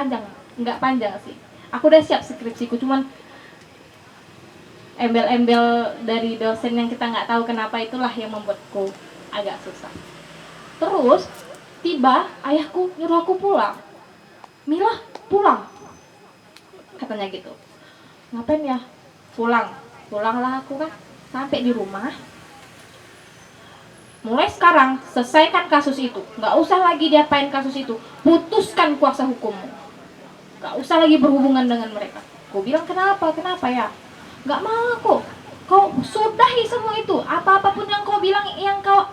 panjang, nggak panjang sih. Aku udah siap skripsiku, cuman embel-embel dari dosen yang kita nggak tahu kenapa itulah yang membuatku agak susah. Terus tiba ayahku nyuruh aku pulang. Mila pulang, katanya gitu. Ngapain ya? Pulanglah aku kan. Sampai di rumah, mulai sekarang selesaikan kasus itu, nggak usah lagi diapain kasus itu, putuskan kuasa hukummu, nggak usah lagi berhubungan dengan mereka. Aku bilang kenapa ya? Nggak mau aku. Kau sudahi semua itu, apapun yang kau bilang, yang kau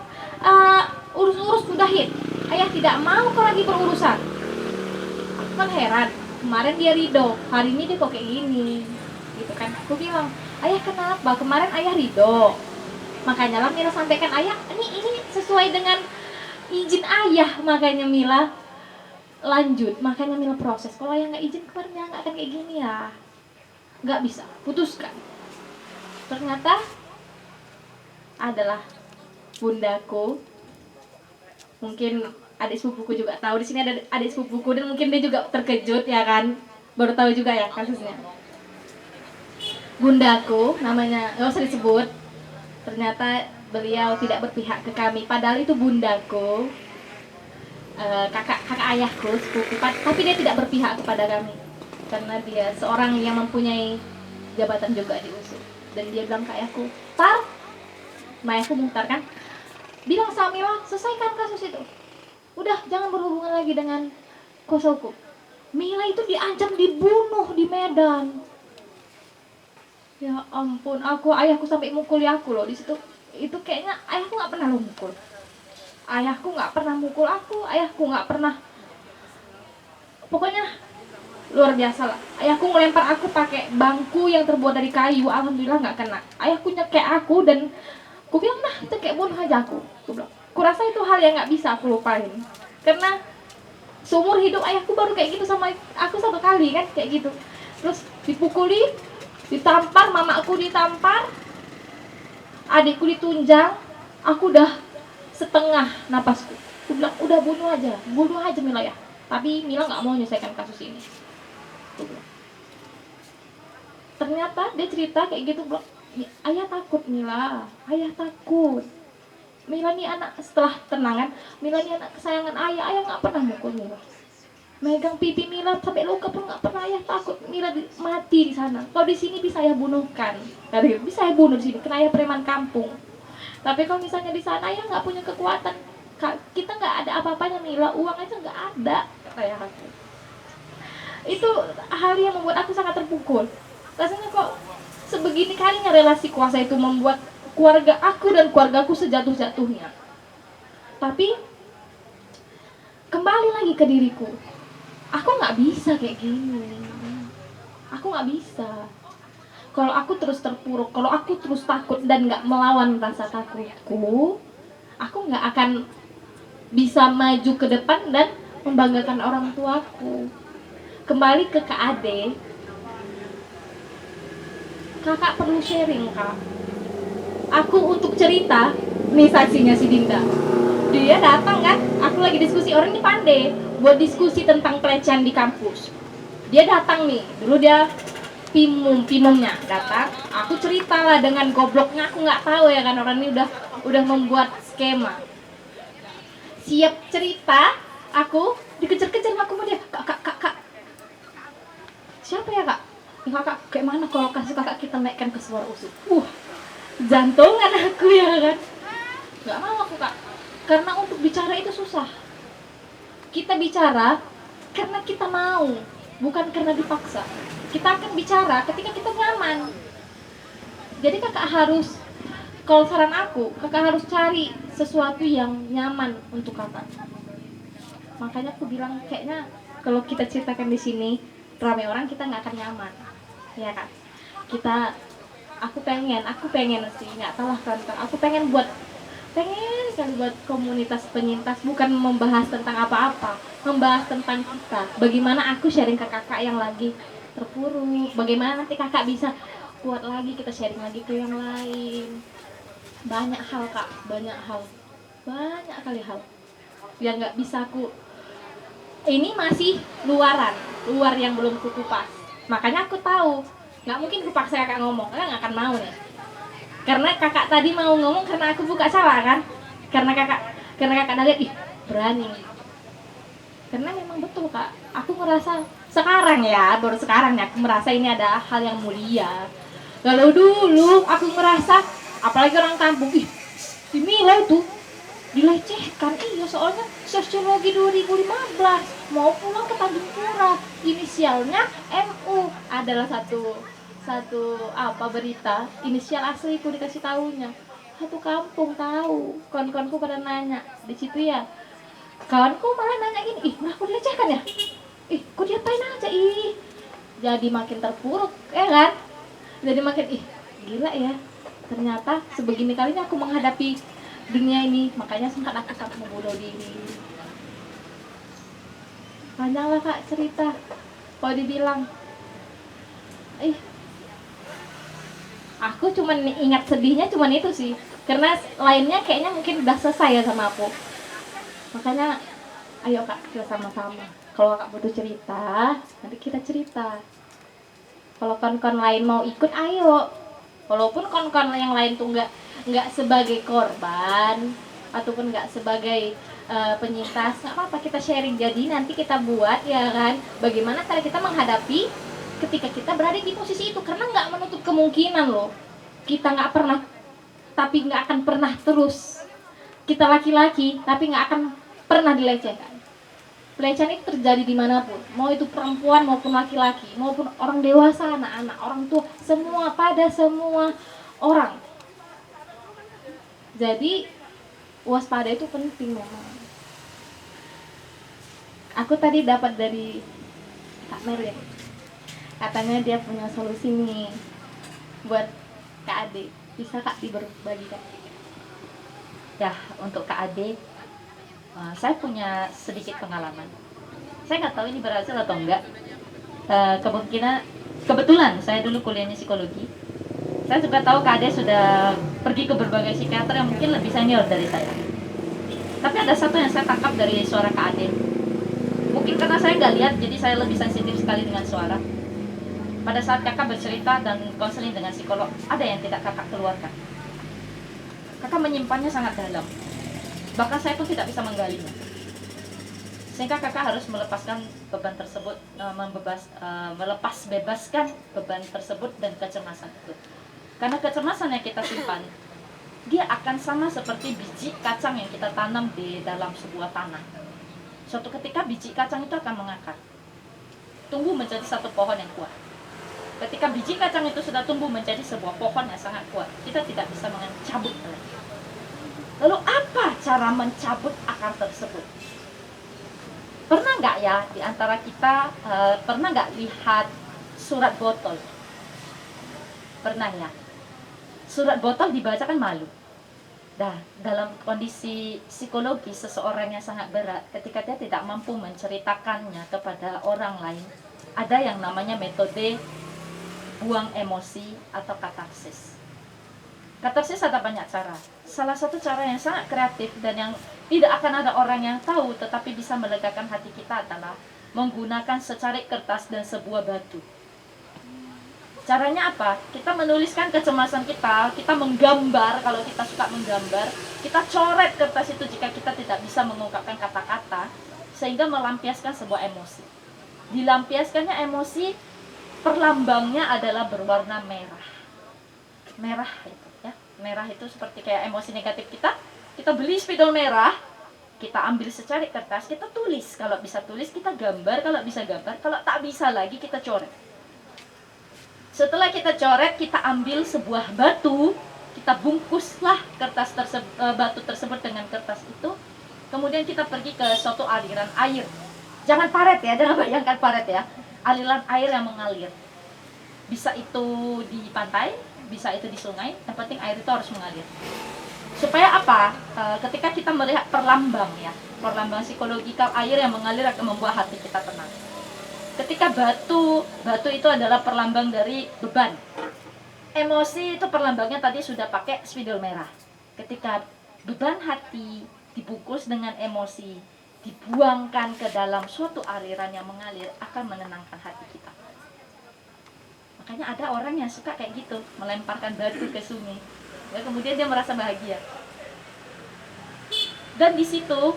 urus-urus sudahin. Ayah tidak mau kau lagi berurusan. Aku kan heran, kemarin dia ridho, hari ini dia kok kayak gini, gitu kan. Aku bilang, ayah kenapa? Kemarin ayah ridho, makanya lah Mila sampaikan ayah, ini sesuai dengan izin ayah, makanya Mila lanjut, makanya Mila proses. Kalau ayah nggak izin kemarin ya nggak akan kayak gini ya, nggak bisa, putuskan. Ternyata adalah bundaku, mungkin adik sepupuku juga tahu, di sini ada adik sepupuku dan mungkin dia juga terkejut ya kan, baru tahu juga ya kasusnya. Bundaku namanya nggak usah disebut, ternyata beliau tidak berpihak ke kami, padahal itu bundaku, kakak ayahku, sepupu, tapi dia tidak berpihak kepada kami karena dia seorang yang mempunyai jabatan juga di USU. Dan dia bilang ke ayahku, Tar, ayahku Muhtar kan, bilang sama Mila, selesaikan kasus itu, udah jangan berhubungan lagi dengan kuasa hukum. Mila itu diancam dibunuh di Medan. Ya ampun, ayahku sampai mukul aku loh di situ. Itu kayaknya ayahku nggak pernah lo mukul. Ayahku nggak pernah mukul aku, ayahku nggak pernah. Pokoknya luar biasa lah. Ayahku ngelempar aku pakai bangku yang terbuat dari kayu, alhamdulillah nggak kena. Ayahku nyekek aku dan aku bilang, nah itu kayak bunuh aja aku. Aku rasa itu hal yang nggak bisa aku lupain. Karena seumur hidup ayahku baru kayak gitu sama aku satu kali kan, kayak gitu. Terus dipukuli, ditampar, mamaku ditampar, adikku ditunjang, aku udah setengah napasku. Aku bilang, udah bunuh aja Mila ya. Tapi Mila nggak mau menyelesaikan kasus ini. Ternyata dia cerita kayak gitu, bilang, ayah takut Mila, ayah takut. Mila nih anak, setelah tenangan, Mila nih anak kesayangan ayah nggak pernah mukul Mila. Megang pipi Mila sampai luka pun nggak pernah, ayah takut Mila mati di sana. Kalau di sini bisa ayah bunuhkan, bisa ayah bunuh di sini, kena ayah preman kampung. Tapi kalau misalnya di sana ayah nggak punya kekuatan, kita nggak ada apa-apanya Mila, uang aja nggak ada, kata ayah aku. Itu hal yang membuat aku sangat terpukul. Rasanya kok sebegini kalinya relasi kuasa itu membuat keluarga aku dan keluargaku sejatuh-jatuhnya. Tapi kembali lagi ke diriku, aku nggak bisa kayak gini. Aku nggak bisa. Kalau aku terus terpuruk, kalau aku terus takut dan nggak melawan rasa takutku, aku nggak akan bisa maju ke depan dan membanggakan orang tuaku. Kembali ke Kak Ade, kakak perlu sharing kak. Aku untuk cerita, nih saksinya si Dinda. Dia datang kan, aku lagi diskusi, orang ini pandai buat diskusi tentang pelecehan di kampus. Dia datang nih, dulu dia pimumnya datang, aku ceritalah dengan gobloknya, aku nggak tahu ya kan orang ini udah membuat skema. Siap cerita, aku dikejar-kejar aku sama dia, kak. Siapa ya kak? Kakak, kayak mana kalau kasih kakak kita naikkan ke suara USU? Jantungan aku ya kan. Gak mau aku kak, karena untuk bicara itu susah. Kita bicara karena kita mau, bukan karena dipaksa. Kita akan bicara ketika kita nyaman. Jadi kakak harus, kalau saran aku, kakak harus cari sesuatu yang nyaman untuk kakak. Makanya aku bilang kayaknya kalau kita ceritakan di sini ramai orang, kita nggak akan nyaman, ya kan? Aku pengen sih, nggak tahu lah kan, aku pengen kan buat komunitas penyintas, bukan membahas tentang apa-apa, membahas tentang kita. Bagaimana aku sharing ke kakak yang lagi terpuruk, bagaimana nanti kakak bisa kuat lagi, kita sharing lagi ke yang lain. Banyak hal kak, banyak kali hal yang nggak bisa aku ini masih luar yang belum kukupas. Makanya aku tahu, nggak mungkin kupaksa kakak ngomong, kakak nggak akan mau nih. Karena kakak tadi mau ngomong karena aku buka salah kan? Karena kakak lihat, ih berani. Karena memang betul kak, aku merasa sekarang ya, baru sekarang ya, aku merasa ini ada hal yang mulia. Kalau dulu aku merasa, apalagi orang kampung, ih dinilai tuh dilecehkan. Iya, soalnya sosiologi 2015 mau pulang ke Tanjung Pura, inisialnya MU, adalah satu satu apa berita, inisial asliku dikasih tahunya, satu kampung tahu. Kawan-kawanku pada nanya di situ ya, kawanku malah nanya gini, ih nah aku dilecehkan ya, ih kok diapain aja, ih jadi makin terpuruk ya kan, jadi makin ih gila ya, ternyata sebegini kalinya aku menghadapi dunia ini. Makanya sempat aku sampai mau bunuh diri. Panjang lah kak cerita, kalau dibilang ih aku cuman ingat sedihnya cuman itu sih, karena lainnya kayaknya mungkin udah selesai ya sama aku. Makanya ayo kak, kita sama-sama, kalau kak butuh cerita nanti kita cerita. Kalau kon-kon lain mau ikut ayo, walaupun kon-kon yang lain tuh nggak sebagai korban ataupun nggak sebagai penyintas, nggak apa-apa, kita sharing. Jadi nanti kita buat ya kan, bagaimana cara kita menghadapi ketika kita berada di posisi itu. Karena nggak menutup kemungkinan loh, kita nggak pernah, tapi nggak akan pernah terus kita laki-laki tapi nggak akan pernah dilecehkan. Pelecehan itu terjadi dimanapun, mau itu perempuan maupun laki-laki, maupun orang dewasa, anak-anak, orang tua, semua, pada semua orang. Jadi waspada itu penting memang. Aku tadi dapat dari Kak Merlin, katanya dia punya solusi nih buat Kak Ade. Bisa Kak diberbagikan? Ya, untuk Kak Ade, saya punya sedikit pengalaman. Saya nggak tahu ini berhasil atau enggak. Kebetulan saya dulu kuliahnya psikologi. Saya juga tahu Kak Ade sudah pergi ke berbagai psikiater yang mungkin lebih senior dari saya. Tapi ada satu yang saya tangkap dari suara Kak Ade. Mungkin karena saya nggak lihat, jadi saya lebih sensitif sekali dengan suara. Pada saat kakak bercerita dan konseling dengan psikolog, ada yang tidak kakak keluarkan. Kakak menyimpannya sangat dalam. Bahkan saya pun tidak bisa menggalinya. Sehingga kakak harus melepaskan beban tersebut, melepas bebaskan beban tersebut dan kecemasan itu. Karena kecemasan yang kita simpan, dia akan sama seperti biji kacang yang kita tanam di dalam sebuah tanah. Suatu ketika biji kacang itu akan mengakar, tumbuh menjadi satu pohon yang kuat. Ketika biji kacang itu sudah tumbuh menjadi sebuah pohon yang sangat kuat, kita tidak bisa mencabut lagi. Lalu apa cara mencabut akar tersebut? Pernah nggak ya di antara kita pernah nggak lihat surat botol? Pernah ya? Surat botol dibaca kan malu. Nah, dalam kondisi psikologi seseorang yang sangat berat, ketika dia tidak mampu menceritakannya kepada orang lain, ada yang namanya metode buang emosi atau katarsis. Katarsis ada banyak cara. Salah satu cara yang sangat kreatif dan yang tidak akan ada orang yang tahu tetapi bisa melegakan hati kita adalah menggunakan secarik kertas dan sebuah batu. Caranya apa? Kita menuliskan kecemasan kita, kita menggambar, kalau kita suka menggambar, kita coret kertas itu jika kita tidak bisa mengungkapkan kata-kata, sehingga melampiaskan sebuah emosi. Dilampiaskannya emosi, perlambangnya adalah berwarna merah. Merah itu ya, merah itu seperti kayak emosi negatif kita beli spidol merah, kita ambil secarik kertas, kita tulis, kalau bisa tulis kita gambar, kalau bisa gambar, kalau tak bisa lagi kita coret. Setelah kita coret, kita ambil sebuah batu, kita bungkuslah batu tersebut dengan kertas itu, kemudian kita pergi ke suatu aliran air. Jangan paret ya, jangan bayangkan paret ya, aliran air yang mengalir. Bisa itu di pantai, bisa itu di sungai, yang penting air itu harus mengalir. Supaya apa? Ketika kita melihat perlambang ya, perlambang psikologikal air yang mengalir akan membuat hati kita tenang. Ketika batu itu adalah perlambang dari beban. Emosi itu perlambangnya tadi sudah pakai spidol merah. Ketika beban hati dibungkus dengan emosi, dibuangkan ke dalam suatu aliran yang mengalir akan menenangkan hati kita. Makanya ada orang yang suka kayak gitu, melemparkan batu ke sungai, ya, kemudian dia merasa bahagia. Dan di situ,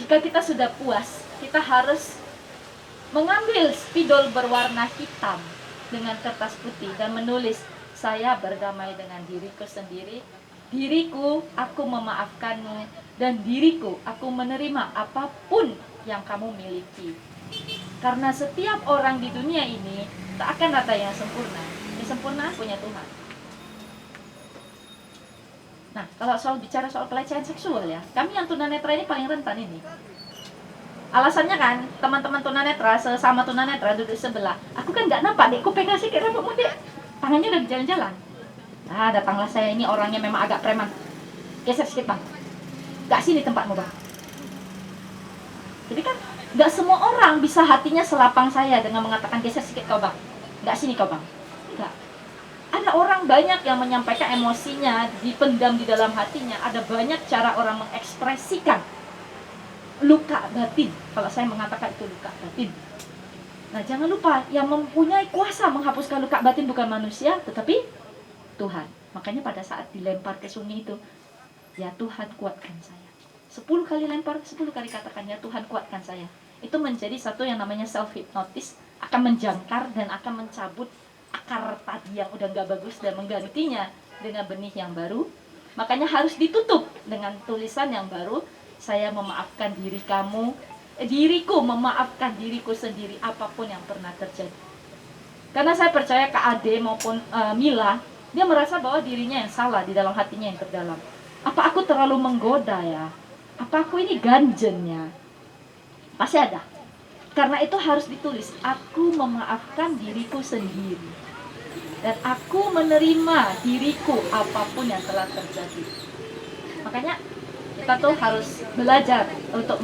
jika kita sudah puas, kita harus mengambil spidol berwarna hitam dengan kertas putih dan menulis, saya berdamai dengan diriku sendiri, diriku, aku memaafkanmu, dan diriku, aku menerima apapun yang kamu miliki. Karena setiap orang di dunia ini tak akan ada yang sempurna. Yang sempurna punya Tuhan. Nah, kalau bicara soal pelecehan seksual ya, kami yang tunanetra ini paling rentan ini. Alasannya kan, teman-teman tunanetra, sesama tunanetra duduk sebelah. Aku kan nggak nampak, dek, aku pegang sikit rambutmu, dek. Tangannya udah jalan-jalan. Nah, datanglah saya, ini orangnya memang agak preman. Geser sedikit, bang. Gak sini tempatmu, bang. Jadi kan, gak semua orang bisa hatinya selapang saya dengan mengatakan geser sedikit kau, bang. Gak sini kau, bang. Gak. Ada orang banyak yang menyampaikan emosinya, dipendam di dalam hatinya. Ada banyak cara orang mengekspresikan luka batin. Kalau saya mengatakan itu luka batin. Nah, jangan lupa, yang mempunyai kuasa menghapuskan luka batin bukan manusia, tetapi Tuhan. Makanya pada saat dilempar ke sungai itu, ya Tuhan kuatkan saya. 10 kali lempar, 10 kali katakan, ya Tuhan kuatkan saya. Itu menjadi satu yang namanya self-hypnosis, akan menjangkar dan akan mencabut akar tadi yang udah gak bagus dan menggantinya dengan benih yang baru. Makanya harus ditutup dengan tulisan yang baru, saya memaafkan diri kamu, diriku memaafkan diriku sendiri apapun yang pernah terjadi. Karena saya percaya Kak Ade maupun Mila, dia merasa bahwa dirinya yang salah di dalam hatinya yang terdalam. Apa aku terlalu menggoda ya? Apa aku ini ganjennya? Pasti ada. Karena itu harus ditulis, aku memaafkan diriku sendiri. Dan aku menerima diriku apapun yang telah terjadi. Makanya kita tuh harus belajar untuk